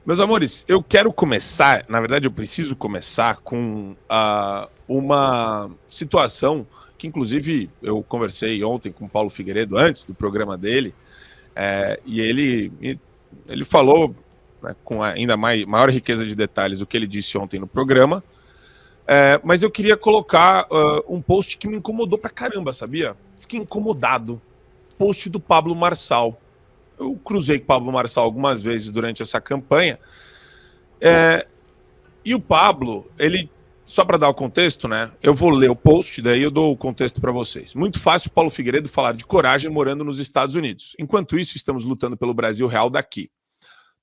Meus amores, eu quero começar, na verdade eu preciso começar com uma situação que inclusive eu conversei ontem com o Paulo Figueiredo, antes do programa dele, e ele falou, né, com ainda maior riqueza de detalhes o que ele disse ontem no programa, mas eu queria colocar um post que me incomodou pra caramba, sabia? Fiquei incomodado. Post do Pablo Marçal. Eu cruzei com o Pablo Marçal algumas vezes durante essa campanha. E o Pablo, ele, só para dar o contexto, né? Eu vou ler o post, daí eu dou o contexto para vocês. Muito fácil Paulo Figueiredo falar de coragem morando nos Estados Unidos. Enquanto isso, estamos lutando pelo Brasil real daqui.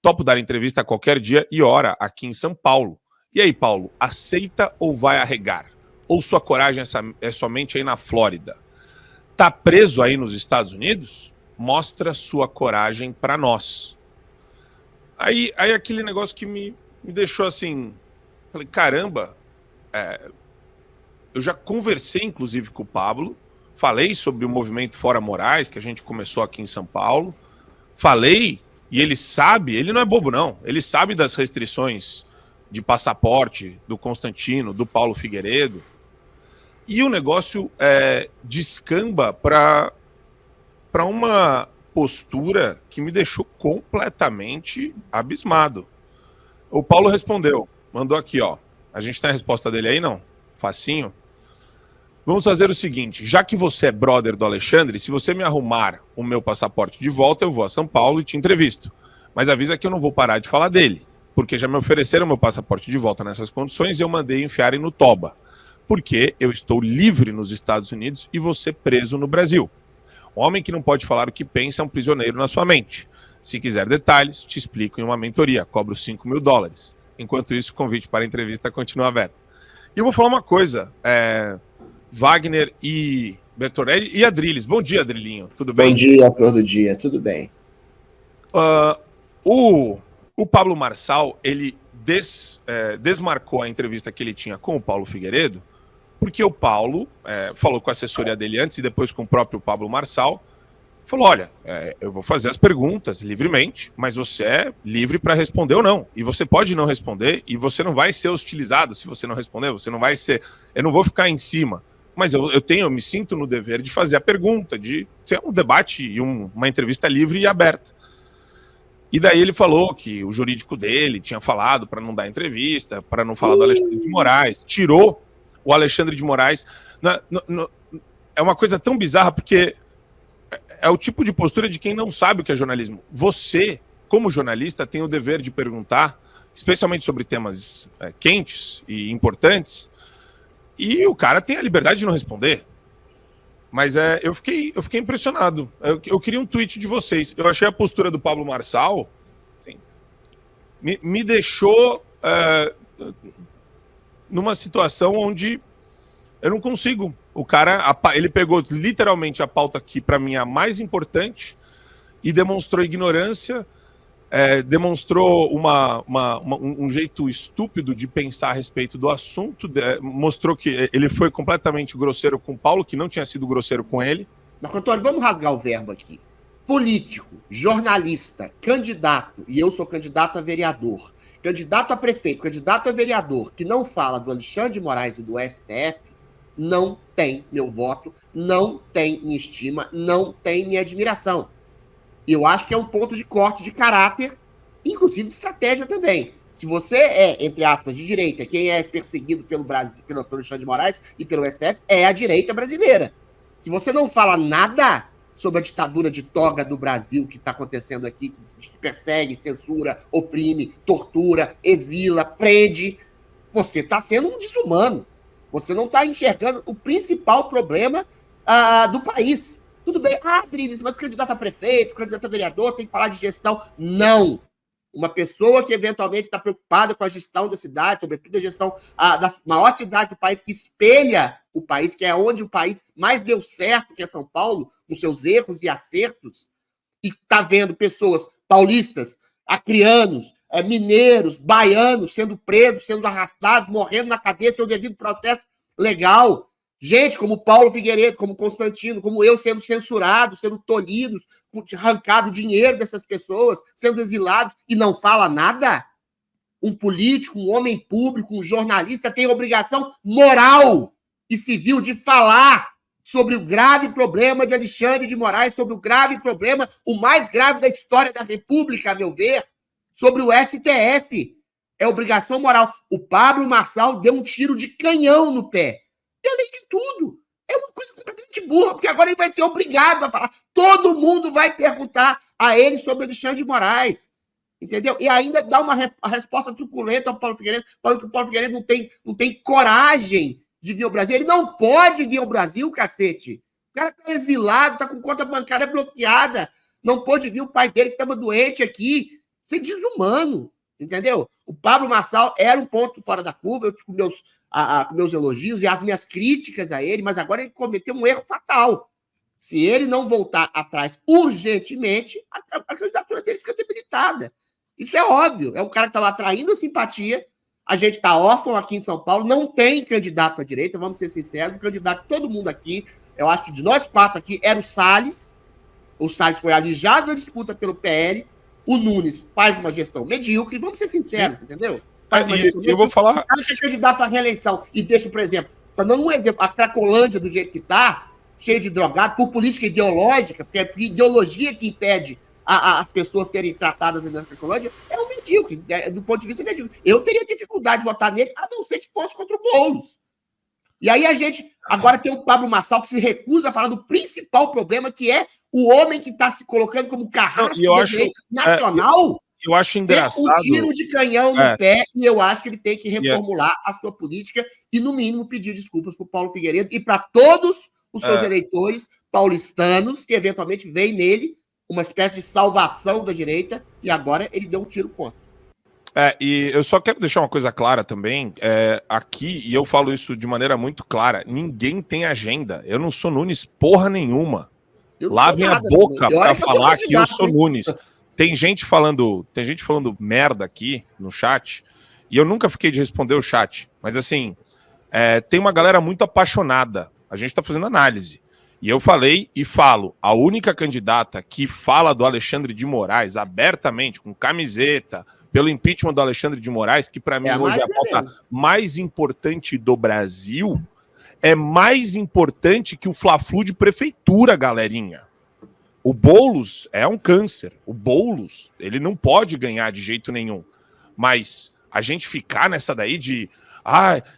Topo dar entrevista a qualquer dia e hora aqui em São Paulo. E aí, Paulo, aceita ou vai arregar? Ou sua coragem é somente aí na Flórida? Tá preso aí nos Estados Unidos? Mostra sua coragem para nós. Aí aquele negócio que me deixou assim... Falei, caramba, eu já conversei inclusive com o Pablo, falei sobre o movimento Fora Moraes, que a gente começou aqui em São Paulo, falei, e ele sabe, ele não é bobo não, ele sabe das restrições de passaporte do Constantino, do Paulo Figueiredo, e o negócio descamba para uma postura que me deixou completamente abismado. O Paulo respondeu, mandou aqui, ó. A gente tem a resposta dele aí, não? Facinho. Vamos fazer o seguinte, já que você é brother do Alexandre, se você me arrumar o meu passaporte de volta, eu vou a São Paulo e te entrevisto. Mas avisa que eu não vou parar de falar dele, porque já me ofereceram meu passaporte de volta nessas condições e eu mandei enfiarem no toba. Porque eu estou livre nos Estados Unidos e você preso no Brasil. Um homem que não pode falar o que pensa é um prisioneiro na sua mente. Se quiser detalhes, te explico em uma mentoria. Cobro $5.000. Enquanto isso, o convite para a entrevista continua aberto. E eu vou falar uma coisa. Wagner e Bertorelli e Adriles. Bom dia, Adrilinho. Tudo bem? Bom dia, flor do dia. Tudo bem. O Pablo Marçal, ele desmarcou a entrevista que ele tinha com o Paulo Figueiredo, porque o Paulo falou com a assessoria dele antes e depois com o próprio Pablo Marçal, falou, olha, eu vou fazer as perguntas livremente, mas você é livre para responder ou não. E você pode não responder e você não vai ser hostilizado se você não responder, você não vai ser... Eu não vou ficar em cima, mas eu me sinto no dever de fazer a pergunta, de ser um debate e uma entrevista livre e aberta. E daí ele falou que o jurídico dele tinha falado para não dar entrevista, para não falar do Alexandre de Moraes, tirou o Alexandre de Moraes. É uma coisa tão bizarra, porque é o tipo de postura de quem não sabe o que é jornalismo. Você, como jornalista, tem o dever de perguntar, especialmente sobre temas quentes e importantes, e o cara tem a liberdade de não responder. Mas eu fiquei impressionado. Eu queria um tweet de vocês. Eu achei a postura do Pablo Marçal, assim, me deixou numa situação onde eu não consigo. O cara, ele pegou literalmente a pauta que para mim é a mais importante e demonstrou ignorância, demonstrou um jeito estúpido de pensar a respeito do assunto, mostrou que ele foi completamente grosseiro com o Paulo, que não tinha sido grosseiro com ele. Marco Antônio, vamos rasgar o verbo aqui. Político, jornalista, candidato, e eu sou candidato a vereador, candidato a prefeito, candidato a vereador, que não fala do Alexandre de Moraes e do STF, não tem meu voto, não tem minha estima, não tem minha admiração. E eu acho que é um ponto de corte de caráter, inclusive de estratégia também. Se você é, entre aspas, de direita, quem é perseguido pelo Brasil, pelo Alexandre de Moraes e pelo STF, é a direita brasileira. Se você não fala nada sobre a ditadura de toga do Brasil que está acontecendo aqui, que persegue, censura, oprime, tortura, exila, prende, você está sendo um desumano. Você não está enxergando o principal problema do país. Tudo bem, Adriles, mas candidato a prefeito, candidato a vereador, tem que falar de gestão. Não. Uma pessoa que eventualmente está preocupada com a gestão da cidade, sobretudo a gestão da maior cidade do país, que espelha o país, que é onde o país mais deu certo, que é São Paulo, com seus erros e acertos, e está vendo pessoas paulistas, acrianos, mineiros, baianos sendo presos, sendo arrastados, morrendo na cadeia, sem o devido processo legal. Gente como Paulo Figueiredo, como Constantino, como eu, sendo censurados, sendo tolhidos, arrancado dinheiro dessas pessoas, sendo exilados, e não fala nada? um político, um homem público, um jornalista tem obrigação moral e civil de falar sobre o grave problema de Alexandre de Moraes, sobre o grave problema, o mais grave da história da República, a meu ver, sobre o STF. É obrigação moral. O Pablo Marçal deu um tiro de canhão no pé. E, além de tudo, é uma coisa completamente burra, porque agora ele vai ser obrigado a falar. Todo mundo vai perguntar a ele sobre Alexandre de Moraes. Entendeu? E ainda dá uma resposta truculenta ao Paulo Figueiredo, falando que o Paulo Figueiredo não tem coragem de vir ao Brasil. Ele não pode vir ao Brasil, cacete. O cara tá exilado, tá com conta bancária bloqueada. Não pôde vir o pai dele que estava doente aqui. Isso é desumano, entendeu? O Pablo Marçal era um ponto fora da curva, eu com meus elogios e as minhas críticas a ele, mas agora ele cometeu um erro fatal. Se ele não voltar atrás urgentemente, a candidatura dele fica debilitada. Isso é óbvio. É um cara que estava atraindo simpatia. A gente está órfão aqui em São Paulo, não tem candidato à direita, vamos ser sinceros. O candidato de todo mundo aqui, eu acho que de nós 4 aqui, era o Salles. O Salles foi alijado da disputa pelo PL. O Nunes faz uma gestão medíocre, vamos ser sinceros, entendeu? Faz uma gestão medíocre. Eu vou falar. O cara que é candidato à reeleição e deixa, por exemplo, estou dando um exemplo, a Cracolândia, do jeito que está, cheio de drogado, por política ideológica, porque é ideologia que impede as pessoas serem tratadas na Cracolândia, é um medíocre, do ponto de vista medíocre. Eu teria dificuldade de votar nele, a não ser que fosse contra o Boulos. E aí a gente agora tem o Pablo Marçal que se recusa a falar do principal problema, que é o homem que está se colocando como carrasco da direita nacional. Eu acho engraçado. Um tiro de canhão no pé, e eu acho que ele tem que reformular a sua política e, no mínimo, pedir desculpas para o Paulo Figueiredo e para todos os seus eleitores paulistanos que, eventualmente, veem nele uma espécie de salvação da direita, e agora ele deu um tiro contra. E eu só quero deixar uma coisa clara também, aqui, e eu falo isso de maneira muito clara, ninguém tem agenda. Eu não sou Nunes porra nenhuma. Lavem a boca para falar que eu sou Nunes. Tem gente falando merda aqui no chat, e eu nunca fiquei de responder o chat, mas assim, tem uma galera muito apaixonada. A gente tá fazendo análise. E eu falei e falo, a única candidata que fala do Alexandre de Moraes abertamente, com camiseta, pelo impeachment do Alexandre de Moraes, que para mim hoje é a pauta mais importante do Brasil, é mais importante que o Fla-Flu de prefeitura, galerinha. O Boulos é um câncer. O Boulos, ele não pode ganhar de jeito nenhum. Mas a gente ficar nessa daí de...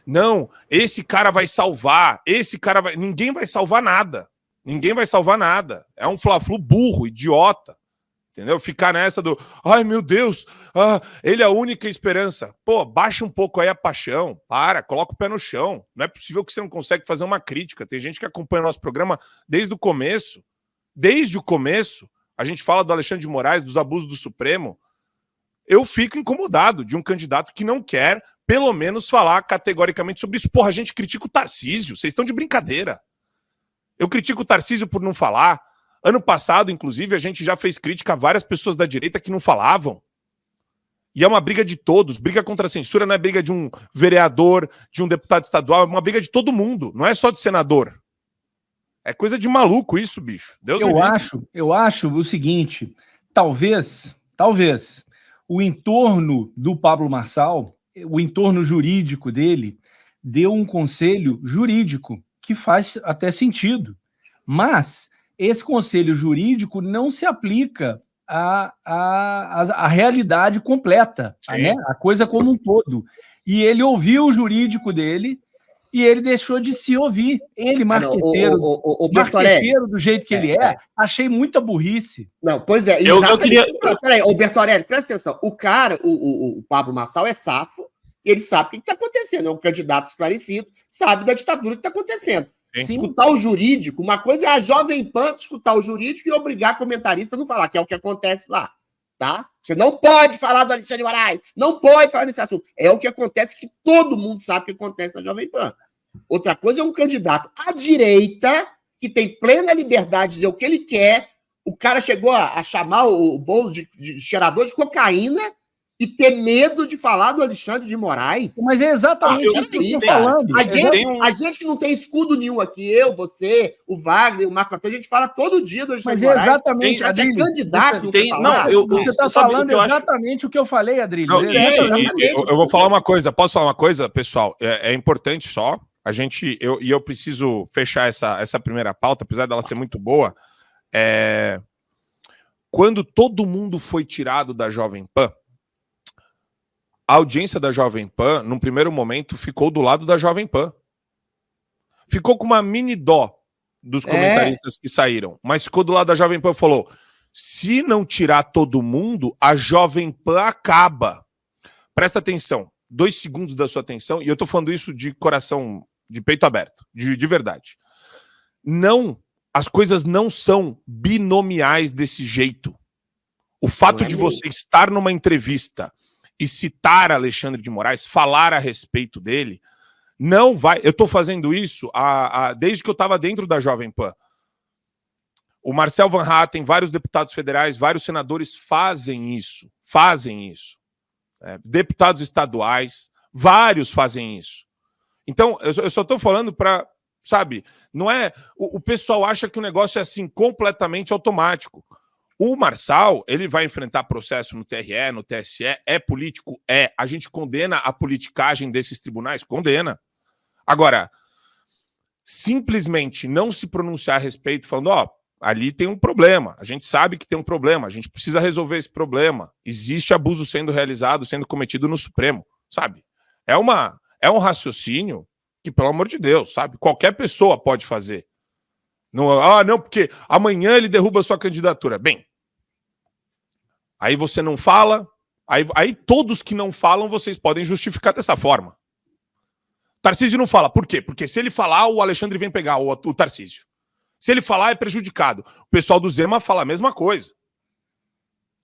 não, esse cara vai salvar, ninguém vai salvar nada. Ninguém vai salvar nada. É um Fla-Flu burro, idiota. Entendeu? Ficar nessa do... Ai, meu Deus, ele é a única esperança. Pô, baixa um pouco aí a paixão. Coloca o pé no chão. Não é possível que você não consegue fazer uma crítica. Tem gente que acompanha o nosso programa desde o começo. Desde o começo, a gente fala do Alexandre de Moraes, dos abusos do Supremo. Eu fico incomodado de um candidato que não quer, pelo menos, falar categoricamente sobre isso. Porra, a gente critica o Tarcísio. Vocês estão de brincadeira. Eu critico o Tarcísio por não falar. Ano passado, inclusive, a gente já fez crítica a várias pessoas da direita que não falavam. E é uma briga de todos. Briga contra a censura não é briga de um vereador, de um deputado estadual, é uma briga de todo mundo. Não é só de senador. É coisa de maluco isso, bicho. Deus me livre. Eu acho o seguinte, talvez, o entorno do Pablo Marçal, o entorno jurídico dele, deu um conselho jurídico que faz até sentido. Mas esse conselho jurídico não se aplica à realidade completa, né? A coisa como um todo. E ele ouviu o jurídico dele e ele deixou de se ouvir. Ele, marqueteiro, marqueteiro do jeito que ele é, achei muita burrice. Não, pois é. Eu queria... Peraí, Bertorelli, presta atenção. O cara, o Pablo Marçal é safo, ele sabe o que está acontecendo, é um candidato esclarecido, sabe da ditadura que está acontecendo. Sim. Escutar o jurídico, uma coisa é a Jovem Pan escutar o jurídico e obrigar comentarista a não falar, que é o que acontece lá, tá? Você não pode falar do Alexandre de Moraes, não pode falar desse assunto. É o que acontece, que todo mundo sabe que acontece na Jovem Pan. Outra coisa é um candidato à direita, que tem plena liberdade de dizer o que ele quer. O cara chegou a chamar o Boulos de cheirador de cocaína, e ter medo de falar do Alexandre de Moraes? Mas é exatamente isso que eu tô falando. A gente que não tem escudo nenhum aqui, eu, você, o Wagner, o Marco Antônio, a gente fala todo dia do Alexandre de Moraes. Mas é exatamente, Adrilho, é candidato, você está falando exatamente o que eu falei, Adrilho. Eu vou falar uma coisa, posso falar uma coisa, pessoal? É importante só, eu preciso fechar essa primeira pauta, apesar dela ser muito boa, quando todo mundo foi tirado da Jovem Pan, a audiência da Jovem Pan, num primeiro momento, ficou do lado da Jovem Pan. Ficou com uma mini dó dos comentaristas que saíram, mas ficou do lado da Jovem Pan e falou, se não tirar todo mundo, a Jovem Pan acaba. Presta atenção, 2 segundos da sua atenção, e eu tô falando isso de coração, de peito aberto, de verdade. Não, as coisas não são binomiais desse jeito. O fato de você estar numa entrevista e citar Alexandre de Moraes, falar a respeito dele, não vai... Eu estou fazendo isso desde que eu estava dentro da Jovem Pan. O Marcel Van Hatten, vários deputados federais, vários senadores fazem isso. Deputados estaduais, vários fazem isso. Então, eu só estou falando para... Sabe, não é... O pessoal acha que o negócio é assim, completamente automático. O Marçal, ele vai enfrentar processo no TRE, no TSE, é político? É. A gente condena a politicagem desses tribunais? Condena. Agora, simplesmente não se pronunciar a respeito, falando, ali tem um problema, a gente sabe que tem um problema, a gente precisa resolver esse problema, existe abuso sendo realizado, sendo cometido no Supremo, sabe? É um raciocínio que, pelo amor de Deus, sabe? Qualquer pessoa pode fazer. Não, porque amanhã ele derruba a sua candidatura. Bem, aí você não fala, aí todos que não falam, vocês podem justificar dessa forma. Tarcísio não fala. Por quê? Porque se ele falar, o Alexandre vem pegar o Tarcísio. Se ele falar, é prejudicado. O pessoal do Zema fala a mesma coisa.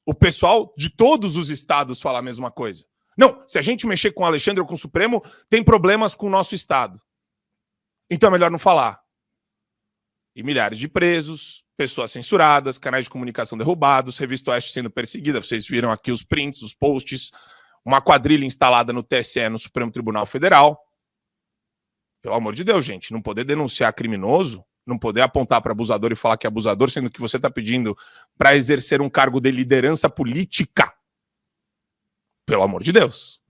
O pessoal de todos os estados fala a mesma coisa. Não, se a gente mexer com o Alexandre ou com o Supremo, tem problemas com o nosso estado. Então é melhor não falar. E milhares de presos, pessoas censuradas, canais de comunicação derrubados, Revista Oeste sendo perseguida. Vocês viram aqui os prints, os posts, uma quadrilha instalada no TSE, no Supremo Tribunal Federal. Pelo amor de Deus, gente, não poder denunciar criminoso, não poder apontar para abusador e falar que é abusador, sendo que você está pedindo para exercer um cargo de liderança política. Pelo amor de Deus.